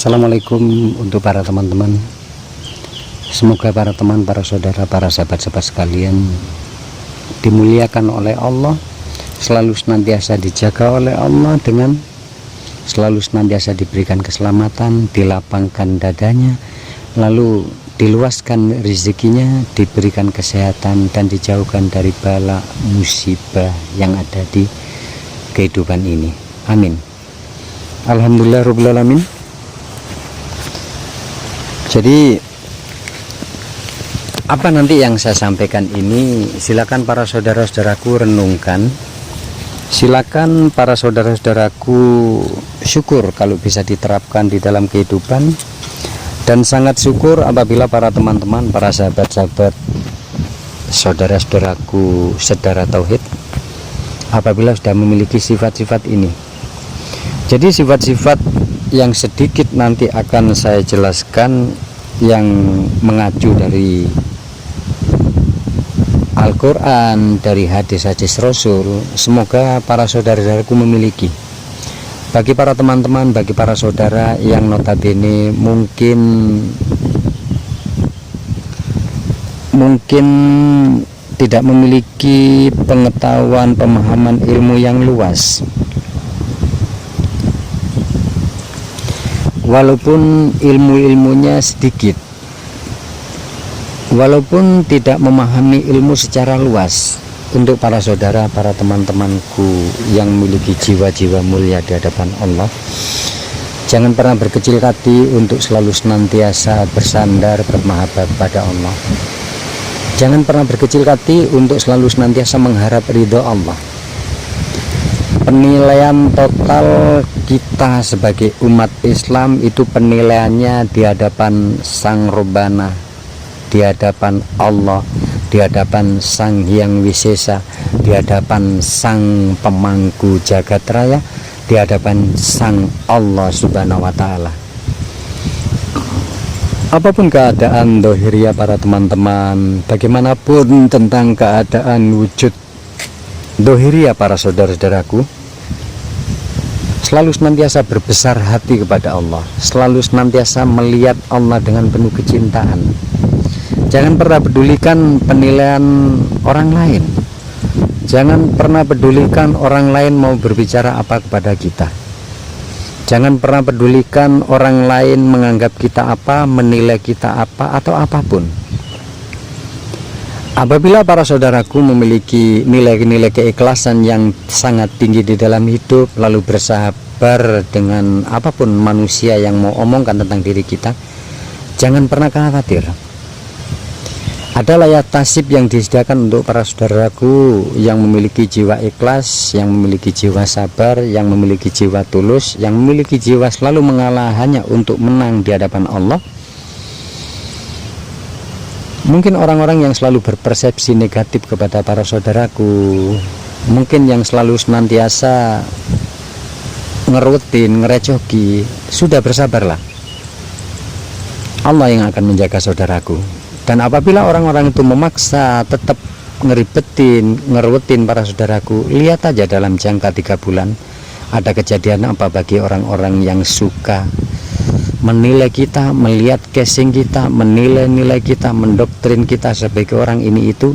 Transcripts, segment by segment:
Assalamualaikum untuk para teman-teman. Semoga para teman, para saudara, para sahabat-sahabat sekalian dimuliakan oleh Allah, selalu senantiasa dijaga oleh Allah, dengan selalu senantiasa diberikan keselamatan, dilapangkan dadanya, lalu diluaskan rezekinya, diberikan kesehatan, dan dijauhkan dari bala musibah yang ada di kehidupan ini. Amin. Alhamdulillahirabbil alamin. Jadi apa nanti yang saya sampaikan ini, silakan para saudara-saudaraku renungkan. Silakan para saudara-saudaraku syukur kalau bisa diterapkan di dalam kehidupan, dan sangat syukur apabila para teman-teman, para sahabat-sahabat, saudara-saudaraku sedara tauhid apabila sudah memiliki sifat-sifat ini. Jadi sifat-sifat yang sedikit nanti akan saya jelaskan yang mengacu dari Al-Quran, dari hadis-hadis Rasul. Semoga para saudara-saudaraku memiliki. Bagi para teman-teman, bagi para saudara yang notabene mungkin tidak memiliki pengetahuan, pemahaman ilmu yang luas, walaupun ilmu-ilmunya sedikit, walaupun tidak memahami ilmu secara luas, untuk para saudara, para teman-temanku yang memiliki jiwa-jiwa mulia di hadapan Allah, jangan pernah berkecil hati untuk selalu senantiasa bersandar bermahabbah pada Allah. Jangan pernah berkecil hati untuk selalu senantiasa mengharap ridho Allah. Penilaian total kita sebagai umat Islam itu penilaiannya di hadapan Sang Robbana, di hadapan Allah, di hadapan Sang Hyang Wisesa, di hadapan Sang Pemangku Jagat Raya, di hadapan Sang Allah Subhanahu wa Ta'ala. Apapun keadaan dohiria para teman-teman, bagaimanapun tentang keadaan wujud dohiria para saudara-saudaraku, selalu senantiasa berbesar hati kepada Allah, selalu senantiasa melihat Allah dengan penuh kecintaan. Jangan pernah pedulikan penilaian orang lain. Jangan pernah pedulikan orang lain mau berbicara apa kepada kita. Jangan pernah pedulikan orang lain menganggap kita apa, menilai kita apa, atau apapun. Apabila para saudaraku memiliki nilai-nilai keikhlasan yang sangat tinggi di dalam hidup, lalu bersabar dengan apapun manusia yang mau omongkan tentang diri kita, jangan pernah khawatir. Ada layar tasib yang disediakan untuk para saudaraku yang memiliki jiwa ikhlas, yang memiliki jiwa sabar, yang memiliki jiwa tulus, yang memiliki jiwa selalu mengalah hanya untuk menang di hadapan Allah. Mungkin orang-orang yang selalu berpersepsi negatif kepada para saudaraku, mungkin yang selalu senantiasa ngerutin, ngerecoki, sudah bersabarlah. Allah yang akan menjaga saudaraku. Dan apabila orang-orang itu memaksa tetap ngeribetin, ngerutin para saudaraku, lihat aja dalam jangka 3 bulan ada kejadian apa bagi orang-orang yang suka menilai kita, melihat casing kita, menilai-nilai kita, mendoktrin kita sebagai orang ini itu.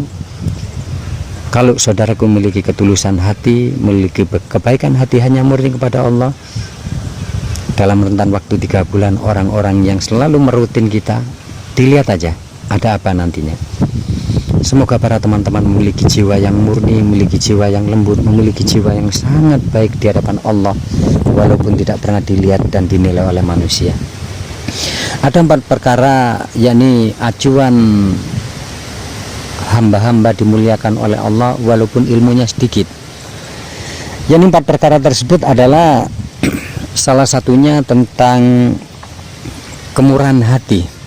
Kalau saudaraku memiliki ketulusan hati, memiliki kebaikan hati hanya murni kepada Allah, dalam rentan waktu 3 bulan orang-orang yang selalu merutin kita, dilihat aja ada apa nantinya. Semoga para teman-teman memiliki jiwa yang murni, memiliki jiwa yang lembut, memiliki jiwa yang sangat baik di hadapan Allah, walaupun tidak pernah dilihat dan dinilai oleh manusia. Ada 4 perkara, yakni acuan hamba-hamba dimuliakan oleh Allah walaupun ilmunya sedikit. Yakni 4 perkara tersebut adalah salah satunya tentang kemurahan hati.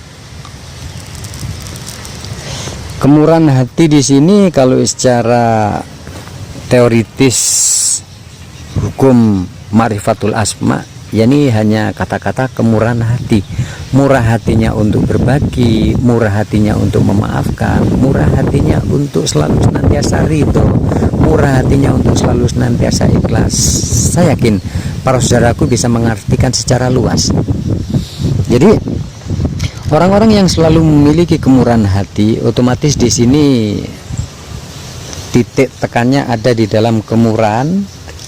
Kemurahan hati di sini kalau secara teoritis hukum ma'rifatul asma, yakni hanya kata-kata kemurahan hati. Murah hatinya untuk berbagi, murah hatinya untuk memaafkan, murah hatinya untuk selalu senantiasa ridho, murah hatinya untuk selalu senantiasa ikhlas. Saya yakin para saudaraku bisa mengartikan secara luas. Jadi orang-orang yang selalu memiliki kemurahan hati, otomatis di sini titik tekannya ada di dalam kemurahan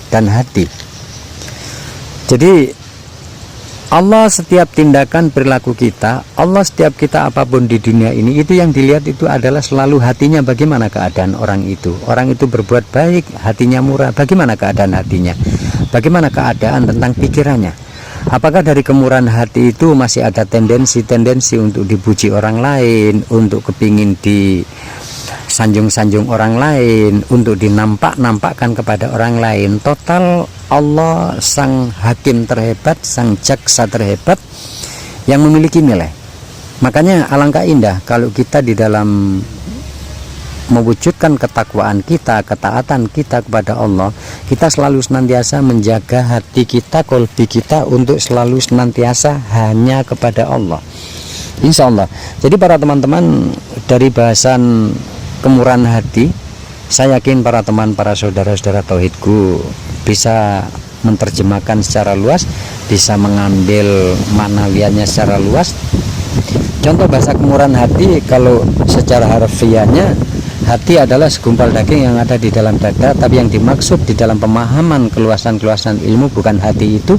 dan hati. Jadi Allah setiap tindakan perilaku kita, Allah setiap kita apapun di dunia ini, itu yang dilihat itu adalah selalu hatinya, bagaimana keadaan orang itu. Orang itu berbuat baik, hatinya murah, bagaimana keadaan hatinya, bagaimana keadaan tentang pikirannya. Apakah dari kemurahan hati itu masih ada tendensi untuk dipuji orang lain, untuk kepingin disanjung-sanjung orang lain, untuk dinampak-nampakkan kepada orang lain. Total Allah sang hakim terhebat, sang jaksa terhebat yang memiliki nilai. Makanya alangkah indah kalau kita di dalam mewujudkan ketakwaan kita, ketaatan kita kepada Allah, kita selalu senantiasa menjaga hati kita, kolbi kita untuk selalu senantiasa hanya kepada Allah, insya Allah. Jadi para teman-teman, dari bahasan kemurahan hati, saya yakin para teman, para saudara-saudara tauhidku bisa menerjemahkan secara luas, bisa mengambil maknawiannya secara luas. Contoh bahasa kemurahan hati, kalau secara harfiahnya, hati adalah segumpal daging yang ada di dalam dada, tapi yang dimaksud di dalam pemahaman keluasan-keluasan ilmu bukan hati itu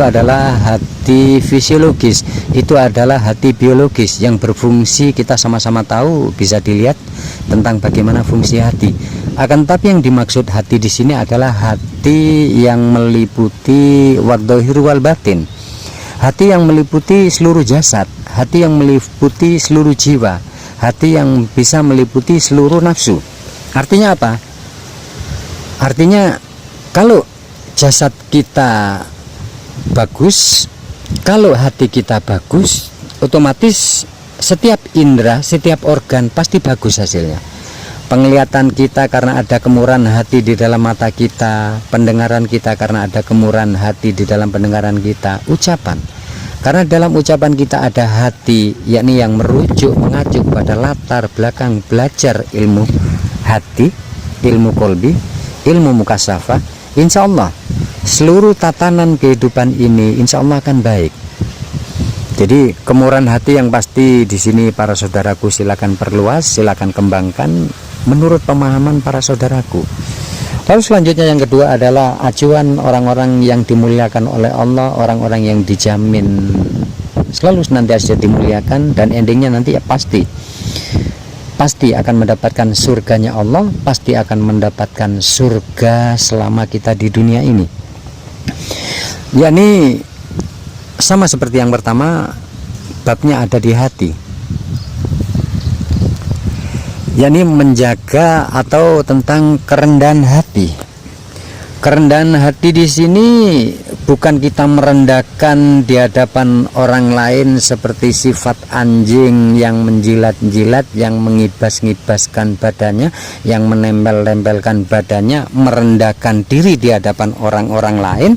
adalah hati fisiologis, itu adalah hati biologis yang berfungsi. Kita sama-sama tahu, bisa dilihat tentang bagaimana fungsi hati. Akan tapi yang dimaksud hati di sini adalah hati yang meliputi wadzohir wal batin, hati yang meliputi seluruh jasad, hati yang meliputi seluruh jiwa, hati yang bisa meliputi seluruh nafsu. Artinya apa? Artinya kalau jasad kita bagus, kalau hati kita bagus, otomatis setiap indera, setiap organ pasti bagus hasilnya. Penglihatan kita karena ada kemurahan hati di dalam mata kita, pendengaran kita karena ada kemurahan hati di dalam pendengaran kita, ucapan karena dalam ucapan kita ada hati, yakni yang merujuk, mengacu pada latar belakang belajar ilmu hati, ilmu kolbi, ilmu mukasyafah. Insya Allah seluruh tatanan kehidupan ini insya Allah akan baik. Jadi kemurahan hati yang pasti di sini para saudaraku silakan perluas, silakan kembangkan menurut pemahaman para saudaraku. Lalu selanjutnya yang kedua adalah acuan orang-orang yang dimuliakan oleh Allah, orang-orang yang dijamin selalu senantiasa dimuliakan dan endingnya nanti ya pasti akan mendapatkan surganya Allah, pasti akan mendapatkan surga selama kita di dunia ini. Yakni sama seperti yang pertama, babnya ada di hati, yakni menjaga atau tentang kerendahan hati. Kerendahan hati di sini bukan kita merendahkan di hadapan orang lain seperti sifat anjing yang menjilat-jilat, yang mengibas-ngibaskan badannya, yang menempel-tempelkan badannya, merendahkan diri di hadapan orang-orang lain.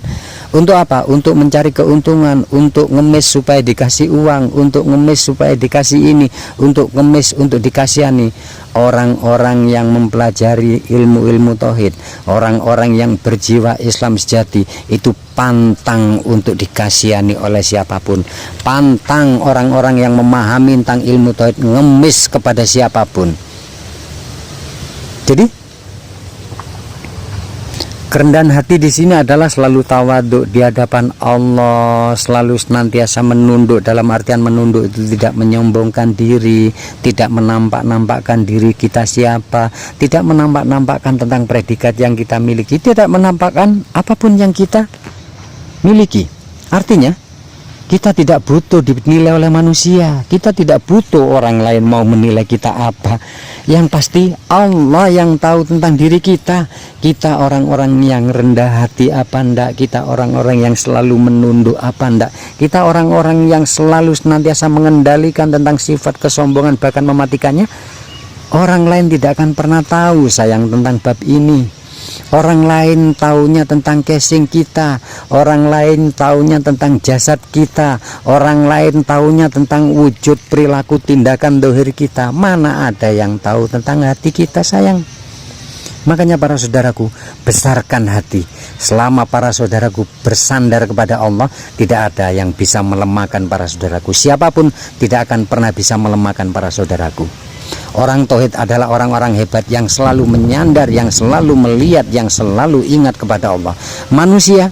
Untuk apa? Untuk mencari keuntungan, untuk ngemis supaya dikasih uang, untuk ngemis supaya dikasih ini, untuk ngemis untuk dikasihani. Orang-orang yang mempelajari ilmu-ilmu tauhid, orang-orang yang berjiwa Islam sejati, itu pantang untuk dikasihani oleh siapapun. Pantang orang-orang yang memahami tentang ilmu tauhid ngemis kepada siapapun. Jadi kerendahan hati di sini adalah selalu tawaduk di hadapan Allah, selalu senantiasa menunduk. Dalam artian menunduk itu tidak menyombongkan diri, tidak menampak-nampakkan diri kita siapa, tidak menampak-nampakkan tentang predikat yang kita miliki, tidak menampakkan apapun yang kita miliki. Artinya kita tidak butuh dinilai oleh manusia, kita tidak butuh orang lain mau menilai kita apa. Yang pasti Allah yang tahu tentang diri kita. Kita orang-orang yang rendah hati apa enggak, kita orang-orang yang selalu menunduk apa enggak, kita orang-orang yang selalu senantiasa mengendalikan tentang sifat kesombongan bahkan mematikannya. Orang lain tidak akan pernah tahu sayang tentang bab ini. Orang lain taunya tentang casing kita, orang lain taunya tentang jasad kita, orang lain taunya tentang wujud perilaku tindakan dohir kita. Mana ada yang tahu tentang hati kita sayang? Makanya para saudaraku, besarkan hati. Selama para saudaraku bersandar kepada Allah, tidak ada yang bisa melemahkan para saudaraku. Siapapun tidak akan pernah bisa melemahkan para saudaraku. Orang tauhid adalah orang-orang hebat yang selalu menyandar, yang selalu melihat, yang selalu ingat kepada Allah. Manusia,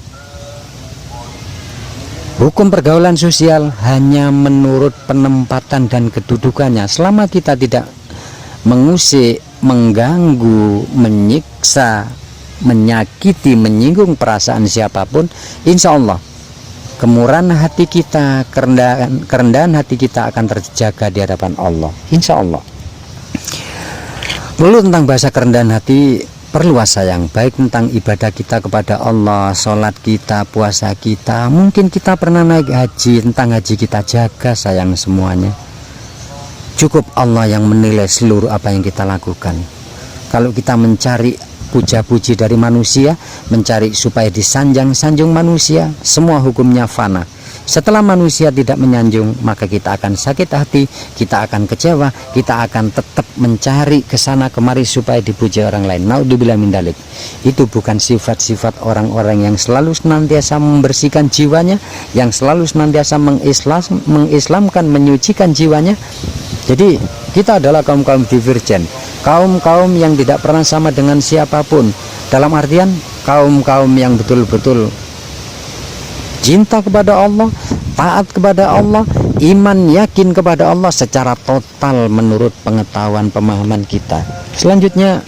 hukum pergaulan sosial hanya menurut penempatan dan kedudukannya. Selama kita tidak mengusik, mengganggu, menyiksa, menyakiti, menyinggung perasaan siapapun, insya Allah kemurahan hati kita, kerendahan hati kita akan terjaga di hadapan Allah, insya Allah. Lalu tentang bahasa kerendahan hati, perlu sayang, baik tentang ibadah kita kepada Allah, sholat kita, puasa kita. Mungkin kita pernah naik haji, tentang haji kita jaga sayang semuanya. Cukup Allah yang menilai seluruh apa yang kita lakukan. Kalau kita mencari puja-puji dari manusia, mencari supaya disanjung manusia, semua hukumnya fana. Setelah manusia tidak menyanjung, maka kita akan sakit hati, kita akan kecewa, kita akan tetap mencari kesana kemari supaya dipuji orang lain. Naudzubillah min dzalik. Itu bukan sifat-sifat orang-orang yang selalu senantiasa membersihkan jiwanya, yang selalu senantiasa mengislamkan, menyucikan jiwanya. Jadi kita adalah kaum-kaum divergen, kaum-kaum yang tidak pernah sama dengan siapapun. Dalam artian kaum-kaum yang betul-betul cinta kepada Allah, taat kepada Allah, iman yakin kepada Allah secara total menurut pengetahuan pemahaman kita. Selanjutnya,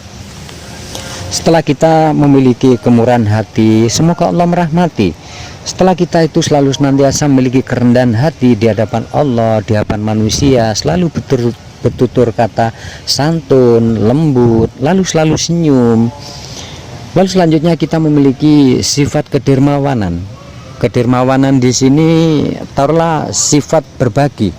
setelah kita memiliki kemurahan hati, semoga Allah merahmati. Setelah kita itu selalu senantiasa memiliki kerendahan hati di hadapan Allah, di hadapan manusia, selalu bertutur kata santun, lembut, lalu selalu senyum. Lalu selanjutnya kita memiliki sifat kedermawanan. Kedermawanan di sini taruhlah sifat berbagi.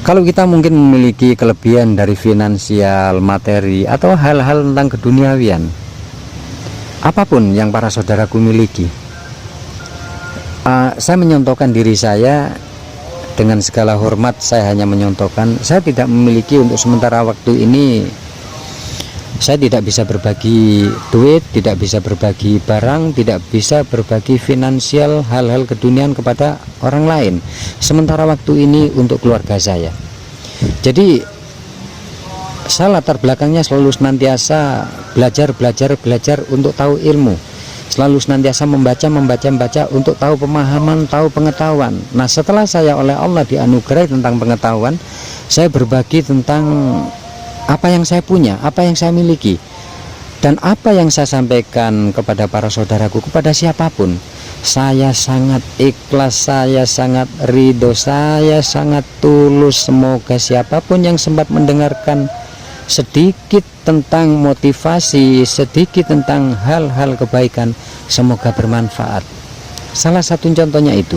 Kalau kita mungkin memiliki kelebihan dari finansial, materi, atau hal-hal tentang keduniawian, apapun yang para saudaraku miliki, saya menyontohkan diri saya dengan segala hormat. Saya hanya menyontohkan, saya tidak memiliki untuk sementara waktu ini. Saya tidak bisa berbagi duit, tidak bisa berbagi barang, tidak bisa berbagi finansial, hal-hal keduniaan kepada orang lain. Sementara waktu ini untuk keluarga saya. Jadi saya latar belakangnya selalu senantiasa belajar untuk tahu ilmu. Selalu senantiasa membaca untuk tahu pemahaman, tahu pengetahuan. Nah, setelah saya oleh Allah dianugerahi tentang pengetahuan, saya berbagi tentang apa yang saya punya, apa yang saya miliki, dan apa yang saya sampaikan kepada para saudaraku, kepada siapapun. Saya sangat ikhlas, saya sangat ridho, saya sangat tulus. Semoga siapapun yang sempat mendengarkan sedikit tentang motivasi, sedikit tentang hal-hal kebaikan, semoga bermanfaat. Salah satu contohnya itu,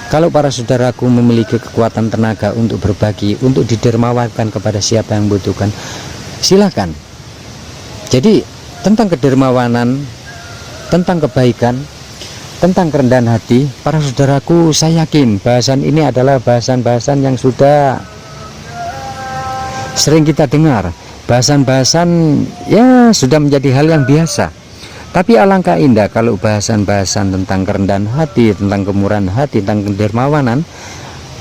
kalau para saudaraku memiliki kekuatan tenaga untuk berbagi, untuk didermawankan kepada siapa yang membutuhkan, silakan. Jadi tentang kedermawanan, tentang kebaikan, tentang kerendahan hati, para saudaraku, saya yakin bahasan ini adalah bahasan-bahasan yang sudah sering kita dengar. Bahasan-bahasan ya sudah menjadi hal yang biasa. Tapi alangkah indah kalau bahasan-bahasan tentang kerendahan hati, tentang kemurahan hati, tentang kedermawanan,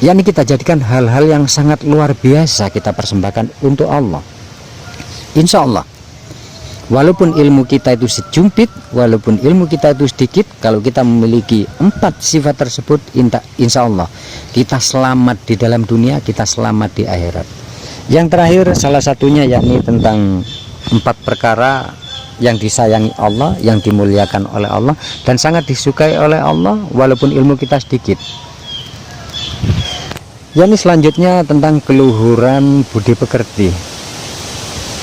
yakni kita jadikan hal-hal yang sangat luar biasa kita persembahkan untuk Allah. Insya Allah, walaupun ilmu kita itu sejumpit, walaupun ilmu kita itu sedikit, kalau kita memiliki 4 sifat tersebut, insya Allah kita selamat di dalam dunia, kita selamat di akhirat. Yang terakhir, salah satunya yakni tentang 4 perkara yang disayangi Allah, yang dimuliakan oleh Allah, dan sangat disukai oleh Allah walaupun ilmu kita sedikit. Yang selanjutnya tentang keluhuran budi pekerti.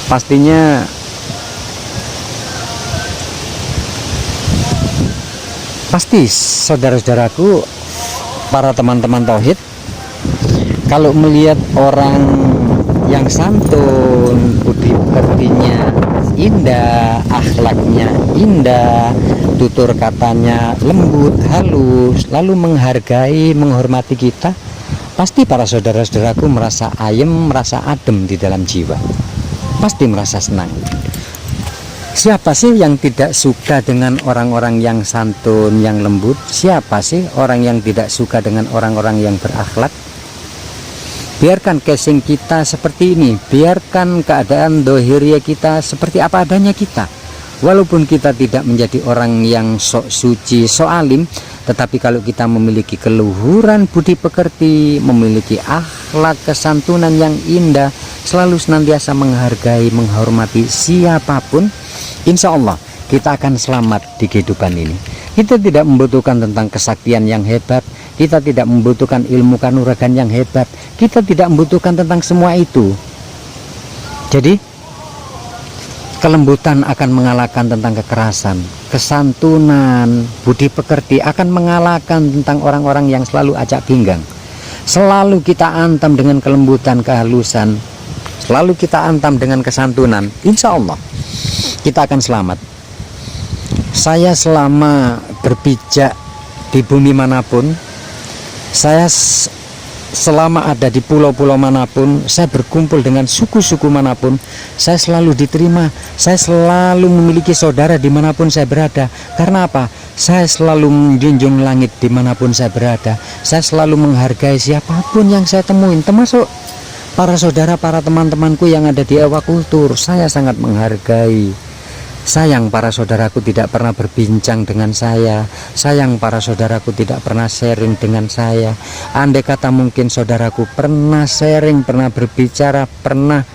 Pastinya saudara-saudaraku, para teman-teman tauhid, kalau melihat orang yang santun, budi pekertinya indah, akhlaknya indah, tutur katanya lembut, halus, lalu menghargai, menghormati kita, pasti para saudara-saudaraku merasa ayem, merasa adem di dalam jiwa. pasti merasa senang. Siapa sih yang tidak suka dengan orang-orang yang santun, yang lembut? Siapa sih orang yang tidak suka dengan orang-orang yang berakhlak? Biarkan casing kita seperti ini, biarkan keadaan dohiriyah kita seperti apa adanya kita. Walaupun kita tidak menjadi orang yang sok suci, sok alim, tetapi kalau kita memiliki keluhuran budi pekerti, memiliki akhlak kesantunan yang indah, selalu senantiasa menghargai, menghormati siapapun, insya Allah kita akan selamat di kehidupan ini. Kita tidak membutuhkan tentang kesaktian yang hebat, kita tidak membutuhkan ilmu kanuragan yang hebat, kita tidak membutuhkan tentang semua itu. Jadi kelembutan akan mengalahkan tentang kekerasan, kesantunan, budi pekerti akan mengalahkan tentang orang-orang yang selalu acak pinggang. Selalu kita antam dengan kelembutan, kehalusan, selalu kita antam dengan kesantunan, insya Allah kita akan selamat. Saya selama berpijak di bumi manapun, saya selama ada di pulau-pulau manapun, saya berkumpul dengan suku-suku manapun, saya selalu diterima, saya selalu memiliki saudara dimanapun saya berada. Karena apa? Saya selalu menjunjung langit dimanapun saya berada, saya selalu menghargai siapapun yang saya temuin, termasuk para saudara, para teman-temanku yang ada di Ewakultur. Saya sangat menghargai. Sayang para saudaraku tidak pernah berbincang dengan saya. Sayang para saudaraku tidak pernah sharing dengan saya. Andai kata mungkin saudaraku pernah sharing, pernah berbicara, pernah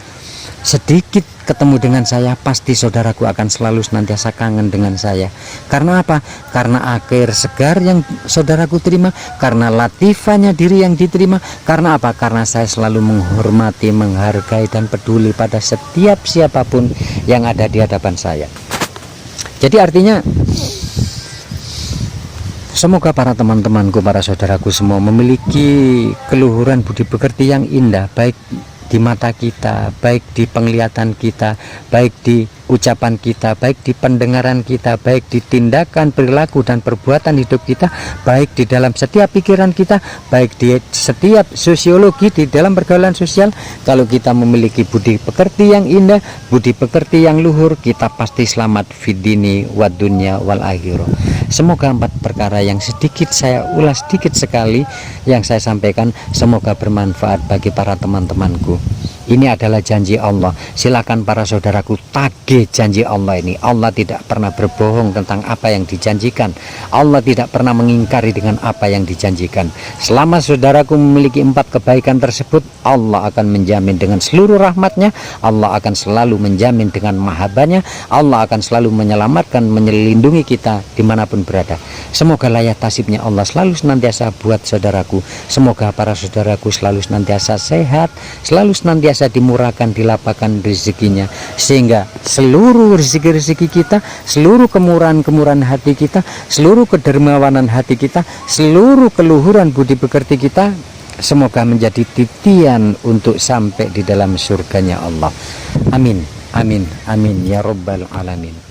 sedikit ketemu dengan saya, pasti saudaraku akan selalu senantiasa kangen dengan saya. Karena apa? Karena akhir segar yang saudaraku terima, karena latifahnya diri yang diterima. Karena apa? Karena saya selalu menghormati, menghargai dan peduli pada setiap siapapun yang ada di hadapan saya. Jadi artinya semoga para teman-temanku, para saudaraku semua memiliki keluhuran budi pekerti yang indah, baik di mata kita, baik di penglihatan kita, baik di ucapan kita, baik di pendengaran kita, baik di tindakan, perilaku dan perbuatan hidup kita, baik di dalam setiap pikiran kita, baik di setiap sosiologi, di dalam pergaulan sosial. Kalau kita memiliki budi pekerti yang indah, budi pekerti yang luhur, kita pasti selamat fidini wad dunya wal akhirah. Semoga 4 perkara yang sedikit saya ulas sedikit sekali yang saya sampaikan, semoga bermanfaat bagi para teman-temanku. Ini adalah janji Allah. Silakan para saudaraku tagih janji Allah ini. Allah tidak pernah berbohong tentang apa yang dijanjikan. Allah tidak pernah mengingkari dengan apa yang dijanjikan. Selama saudaraku memiliki 4 kebaikan tersebut, Allah akan menjamin dengan seluruh rahmatnya. Allah akan selalu menjamin dengan mahabbahnya. Allah akan selalu menyelamatkan, melindungi kita dimanapun berada. Semoga layak tasibnya Allah selalu senantiasa buat saudaraku. Semoga para saudaraku selalu senantiasa sehat, selalu senantiasa dimurahkan, dilapangkan rezekinya, sehingga seluruh rezeki-rezeki kita, seluruh kemurahan-kemurahan hati kita, seluruh kedermawanan hati kita, seluruh keluhuran budi pekerti kita, semoga menjadi titian untuk sampai di dalam surganya Allah. Amin, amin, amin ya rabbal alamin.